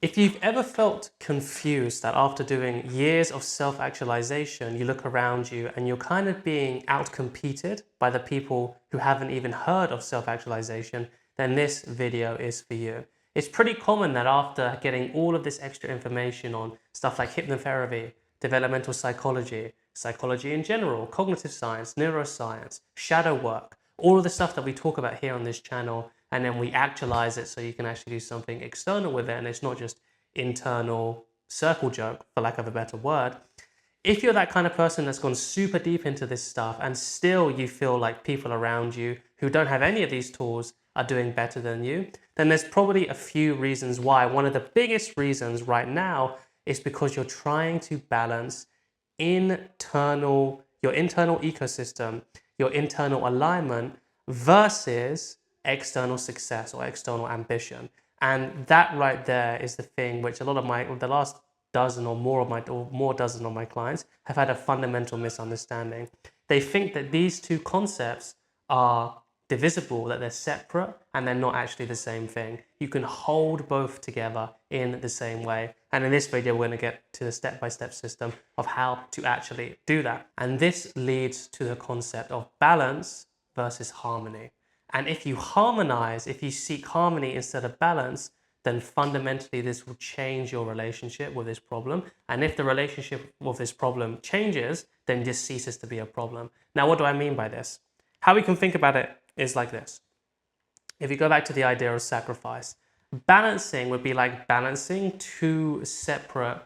If you've ever felt confused that after doing years of self-actualization, you look around you and you're kind of being outcompeted by the people who haven't even heard of self-actualization, then this video is for you. It's pretty common that after getting all of this extra information on stuff like hypnotherapy, developmental psychology, psychology in general, cognitive science, neuroscience, shadow work, all of the stuff that we talk about here on this channel, and then we actualize it so you can actually do something external with it, and it's not just internal circle jerk, for lack of a better word. If you're that kind of person that's gone super deep into this stuff and still you feel like people around you who don't have any of these tools are doing better than you, then there's probably a few reasons why. One of the biggest reasons right now is because you're trying to balance your internal ecosystem, your internal alignment versus external success or external ambition. And that right there is the thing which the last dozen or more dozen of my clients have had a fundamental misunderstanding. They think that these two concepts are divisible, that they're separate, and they're not actually the same thing. You can hold both together in the same way. And in this video, we're going to get to the step-by-step system of how to actually do that. And this leads to the concept of balance versus harmony. And if you harmonize, if you seek harmony instead of balance, then fundamentally this will change your relationship with this problem. And if the relationship with this problem changes, then this ceases to be a problem. Now, what do I mean by this? How we can think about it is like this. If you go back to the idea of sacrifice, balancing would be like balancing two separate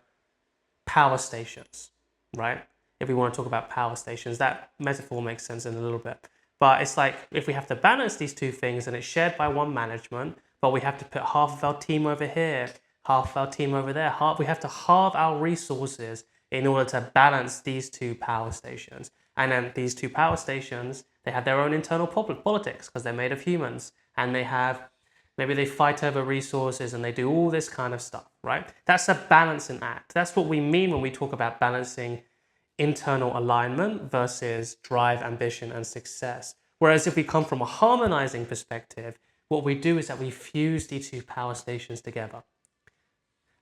power stations, right? If we want to talk about power stations, that metaphor makes sense in a little bit. But it's like if we have to balance these two things and it's shared by one management, but we have to put half of our team over here, half of our team over there, we have to halve our resources in order to balance these two power stations. And then these two power stations, they have their own internal politics because they're made of humans, and maybe they fight over resources and they do all this kind of stuff, right? That's a balancing act. That's what we mean when we talk about balancing internal alignment versus drive, ambition, and success. Whereas if we come from a harmonizing perspective, what we do is that we fuse these two power stations together.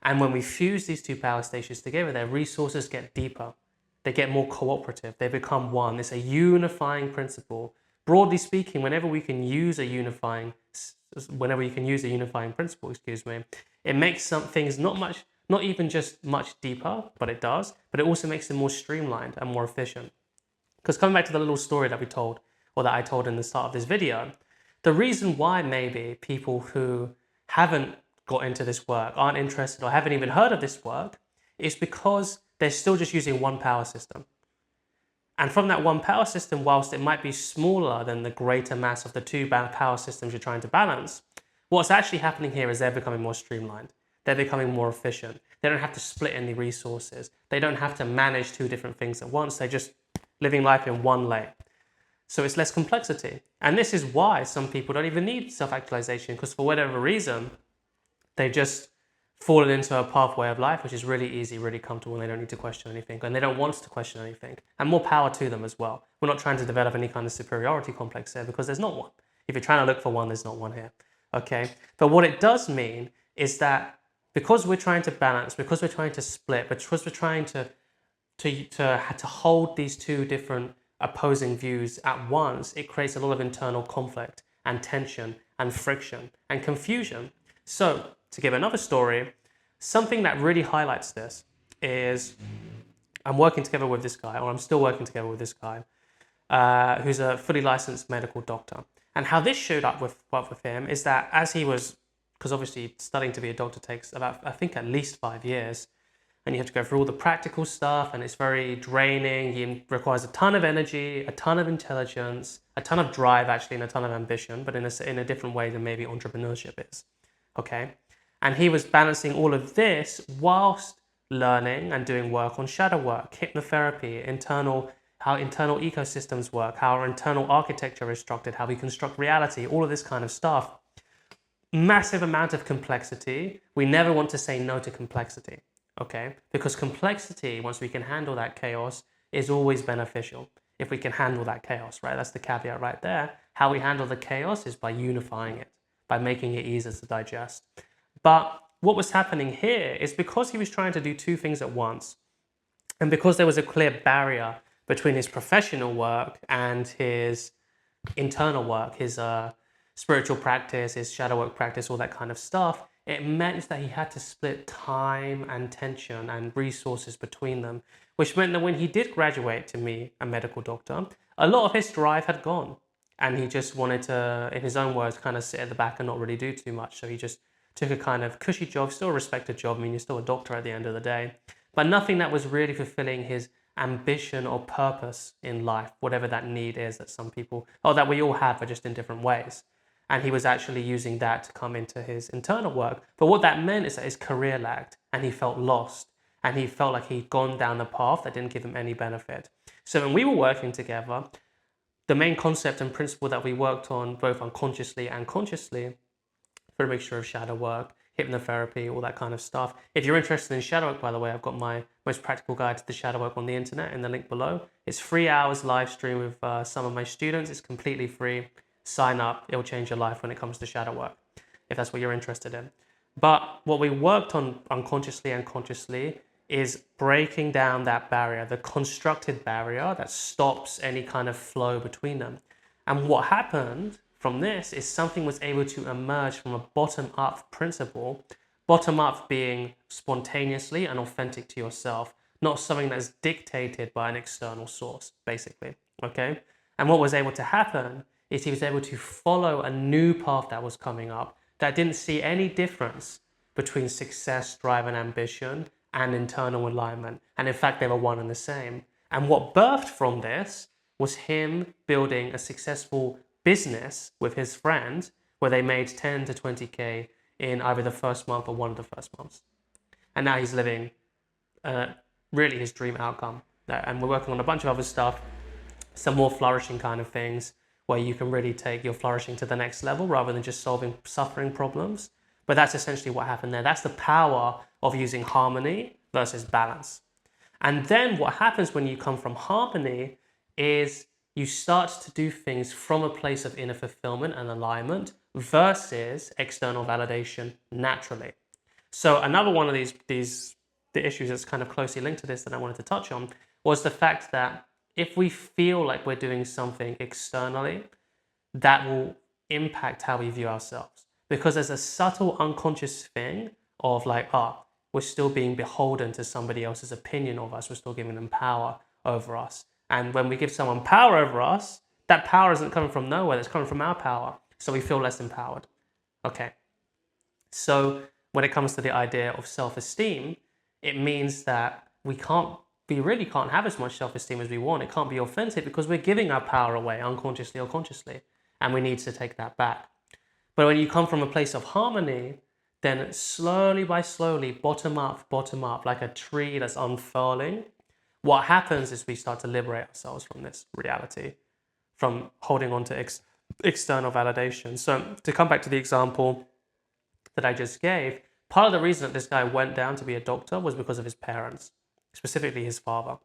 And when we fuse these two power stations together, their resources get deeper. They get more cooperative. They become one. It's a unifying principle. Broadly speaking, whenever you can use a unifying principle, it makes some things not even just much deeper, but it does, but it also makes them more streamlined and more efficient. Because coming back to the little story that we told, or that I told in the start of this video, the reason why maybe people who haven't got into this work, aren't interested, or haven't even heard of this work, is because they're still just using one power system. And from that one power system, whilst it might be smaller than the greater mass of the two power systems you're trying to balance, what's actually happening here is they're becoming more streamlined. They're becoming more efficient. They don't have to split any resources. They don't have to manage two different things at once. They're just living life in one lane. So it's less complexity. And this is why some people don't even need self-actualization, because for whatever reason, they've just fallen into a pathway of life which is really easy, really comfortable, and they don't need to question anything, and they don't want to question anything. And more power to them as well. We're not trying to develop any kind of superiority complex there, because there's not one. If you're trying to look for one, there's not one here. Okay? But what it does mean is that because we're trying to balance, because we're trying to split, because we're trying to hold these two different opposing views at once, it creates a lot of internal conflict and tension and friction and confusion. So, to give another story, something that really highlights this is I'm working together with this guy, or I'm still working together with this guy, who's a fully licensed medical doctor. And how this showed up with him is that as he was, because obviously studying to be a doctor takes about, I think, at least 5 years, and you have to go through all the practical stuff, and it's very draining. It requires a ton of energy, a ton of intelligence, a ton of drive, actually, and a ton of ambition, but in a different way than maybe entrepreneurship is. Okay? And he was balancing all of this whilst learning and doing work on shadow work, hypnotherapy, how internal ecosystems work, how our internal architecture is structured, how we construct reality, all of this kind of stuff. Massive amount of complexity. We never want to say no to complexity, okay? Because complexity, once we can handle that chaos, is always beneficial. If we can handle that chaos, right? That's the caveat right there. How we handle the chaos is by unifying it, by making it easier to digest. But what was happening here is because he was trying to do two things at once, and because there was a clear barrier between his professional work and his internal work, his spiritual practice, his shadow work practice, all that kind of stuff, it meant that he had to split time and attention and resources between them, which meant that when he did graduate to be a medical doctor, a lot of his drive had gone. And he just wanted to, in his own words, kind of sit at the back and not really do too much. So he just took a kind of cushy job, still a respected job. I mean, you're still a doctor at the end of the day, but nothing that was really fulfilling his ambition or purpose in life, whatever that need is that some people, or that we all have, but just in different ways. And he was actually using that to come into his internal work. But what that meant is that his career lagged and he felt lost and he felt like he'd gone down a path that didn't give him any benefit. So when we were working together, the main concept and principle that we worked on, both unconsciously and consciously, for a mixture of shadow work, hypnotherapy, all that kind of stuff. If you're interested in shadow work, by the way, I've got my most practical guide to the shadow work on the internet in the link below. It's 3 hours live stream with some of my students. It's completely free. Sign up. It'll change your life when it comes to shadow work, if that's what you're interested in. But what we worked on unconsciously and consciously is breaking down that barrier, the constructed barrier that stops any kind of flow between them. And what happened from this is something was able to emerge from a bottom-up principle, bottom-up being spontaneously and authentic to yourself, not something that's dictated by an external source, basically, okay? And what was able to happen is he was able to follow a new path that was coming up that didn't see any difference between success, drive, and ambition and internal alignment. And in fact, they were one and the same. And what birthed from this was him building a successful business with his friends where they made 10 to 20K in either the first month or one of the first months. And now he's living really his dream outcome. And we're working on a bunch of other stuff, some more flourishing kind of things where you can really take your flourishing to the next level rather than just solving suffering problems. But that's essentially what happened there. That's the power of using harmony versus balance. And then what happens when you come from harmony is you start to do things from a place of inner fulfillment and alignment versus external validation naturally. So another one of the issues that's kind of closely linked to this that I wanted to touch on was the fact that if we feel like we're doing something externally, that will impact how we view ourselves. Because there's a subtle unconscious thing of like, we're still being beholden to somebody else's opinion of us. We're still giving them power over us. And when we give someone power over us, that power isn't coming from nowhere. It's coming from our power. So we feel less empowered. Okay. So when it comes to the idea of self-esteem, it means that we really can't have as much self-esteem as we want. It can't be authentic because we're giving our power away unconsciously or consciously. And we need to take that back. But when you come from a place of harmony, then slowly by slowly, bottom up, like a tree that's unfurling, what happens is we start to liberate ourselves from this reality, from holding on to external validation. So to come back to the example that I just gave, part of the reason that this guy went down to be a doctor was because of his parents, specifically his father.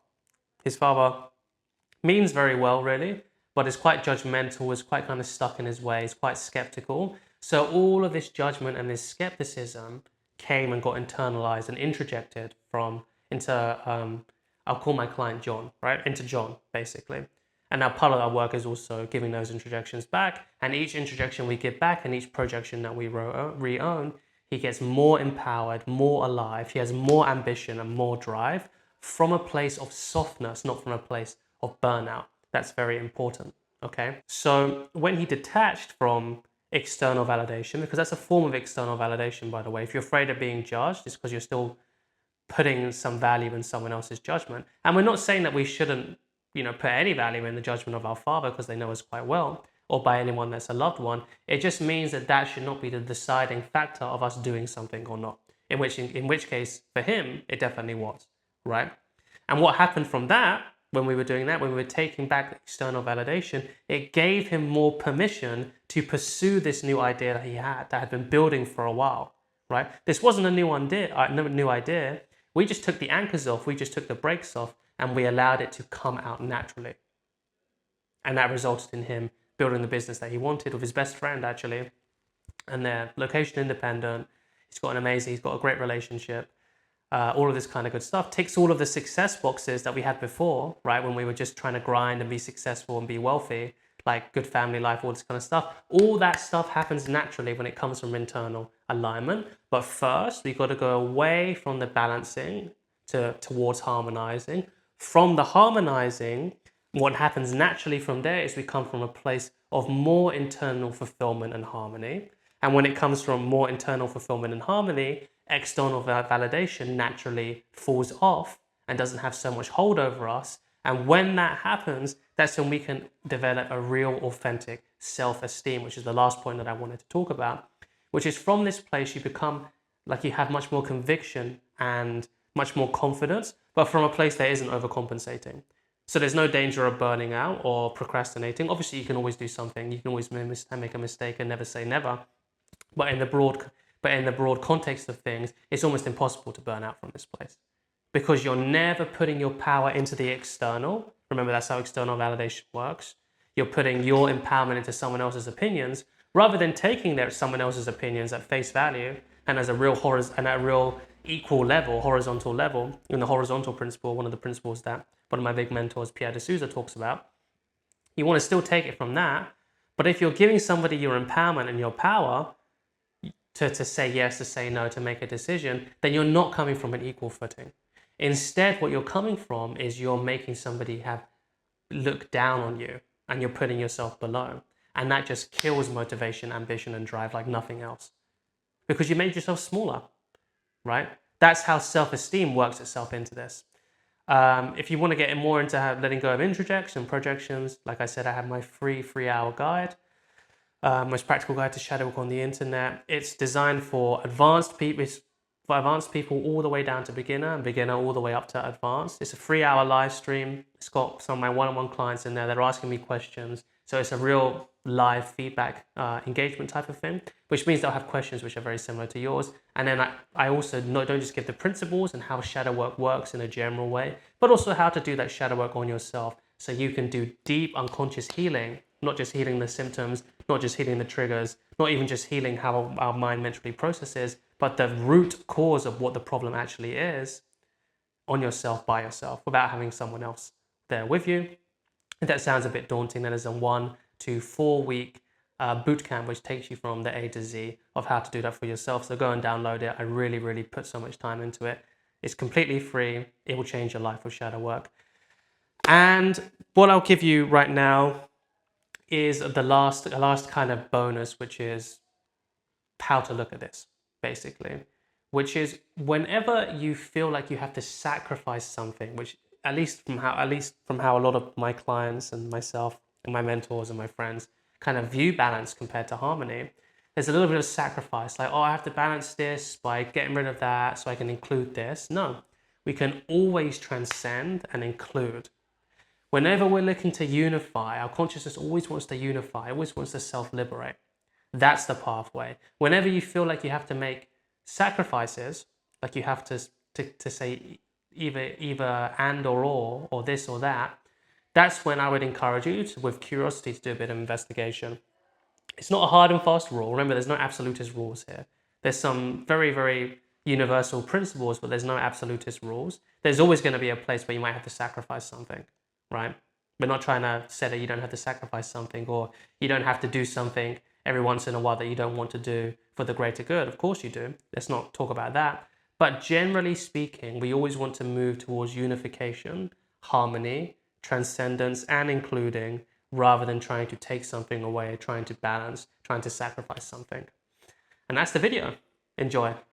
His father means very well, really, but is quite judgmental, is quite kind of stuck in his ways, quite skeptical. So all of this judgment and this skepticism came and got internalized and introjected into I'll call my client John, right? Into John, basically. And now part of our work is also giving those introjections back. And each introjection we give back and each projection that we re-own, he gets more empowered, more alive. He has more ambition and more drive from a place of softness, not from a place of burnout. That's very important, okay? So when he detached from external validation, because that's a form of external validation, by the way. If you're afraid of being judged, it's because you're still putting some value in someone else's judgment. And we're not saying that we shouldn't, put any value in the judgment of our father because they know us quite well, or by anyone that's a loved one. It just means that that should not be the deciding factor of us doing something or not. In which case, for him, it definitely was, right? And what happened from that, when we were doing that, when we were taking back external validation, it gave him more permission to pursue this new idea that had been building for a while, right? This wasn't a new idea. We just took the anchors off, we just took the brakes off, and we allowed it to come out naturally. And that resulted in him building the business that he wanted with his best friend, actually. And they're location independent. He's got a great relationship. All of this kind of good stuff ticks all of the success boxes that we had before, right? When we were just trying to grind and be successful and be wealthy, like good family life, all this kind of stuff. All that stuff happens naturally when it comes from internal alignment. But first, we've got to go away from the balancing towards harmonizing. From the harmonizing, what happens naturally from there is we come from a place of more internal fulfillment and harmony. And when it comes from more internal fulfillment and harmony, external validation naturally falls off and doesn't have so much hold over us. And when that happens, that's when we can develop a real, authentic self-esteem, which is the last point that I wanted to talk about, which is from this place you become like you have much more conviction and much more confidence, but from a place that isn't overcompensating. So there's no danger of burning out or procrastinating. Obviously, you can always do something. You can always make a mistake and never say never. But in the broad context of things, it's almost impossible to burn out from this place because you're never putting your power into the external. Remember, that's how external validation works. You're putting your empowerment into someone else's opinions rather than taking someone else's opinions at face value and as a real equal level, horizontal level. In the horizontal principle, one of the principles that one of my big mentors, Pierre D'Souza, talks about. You want to still take it from that, but if you're giving somebody your empowerment and your power, to say yes, to say no, to make a decision, then you're not coming from an equal footing. Instead, what you're coming from is you're making somebody look down on you and you're putting yourself below. And that just kills motivation, ambition, and drive like nothing else. Because you made yourself smaller, right? That's how self-esteem works itself into this. If you want to get more into letting go of introjection and projections, like I said, I have my free 3-hour guide. Most practical guide to shadow work on the internet. It's designed for advanced people all the way down to beginner and beginner all the way up to advanced. It's a 3-hour live stream. It's got some of my one-on-one clients in there. They're asking me questions. So it's a real live feedback engagement type of thing, which means they'll have questions which are very similar to yours. And then I also don't just give the principles and how shadow work works in a general way, but also how to do that shadow work on yourself so you can do deep unconscious healing, not just healing the symptoms, not just healing the triggers, not even just healing how our mind mentally processes, but the root cause of what the problem actually is on yourself, by yourself, without having someone else there with you. If that sounds a bit daunting, then there's a 1 to 4 week bootcamp, which takes you from the A to Z of how to do that for yourself. So go and download it. I really, really put so much time into it. It's completely free. It will change your life with shadow work. And what I'll give you right now is the last kind of bonus, which is how to look at this, basically, which is whenever you feel like you have to sacrifice something, which at least from how a lot of my clients and myself and my mentors and my friends kind of view balance compared to harmony, there's a little bit of sacrifice, like, oh, I have to balance this by getting rid of that so I can include this. No, we can always transcend and include. Whenever we're looking to unify, our consciousness always wants to unify, always wants to self-liberate. That's the pathway. Whenever you feel like you have to make sacrifices, like you have to say either and or this or that, that's when I would encourage you with curiosity to do a bit of investigation. It's not a hard and fast rule. Remember, there's no absolutist rules here. There's some very, very universal principles, but there's no absolutist rules. There's always going to be a place where you might have to sacrifice something, right? We're not trying to say that you don't have to sacrifice something or you don't have to do something every once in a while that you don't want to do for the greater good. Of course you do. Let's not talk about that. But generally speaking, we always want to move towards unification, harmony, transcendence, and including, rather than trying to take something away, trying to balance, trying to sacrifice something. And that's the video. Enjoy.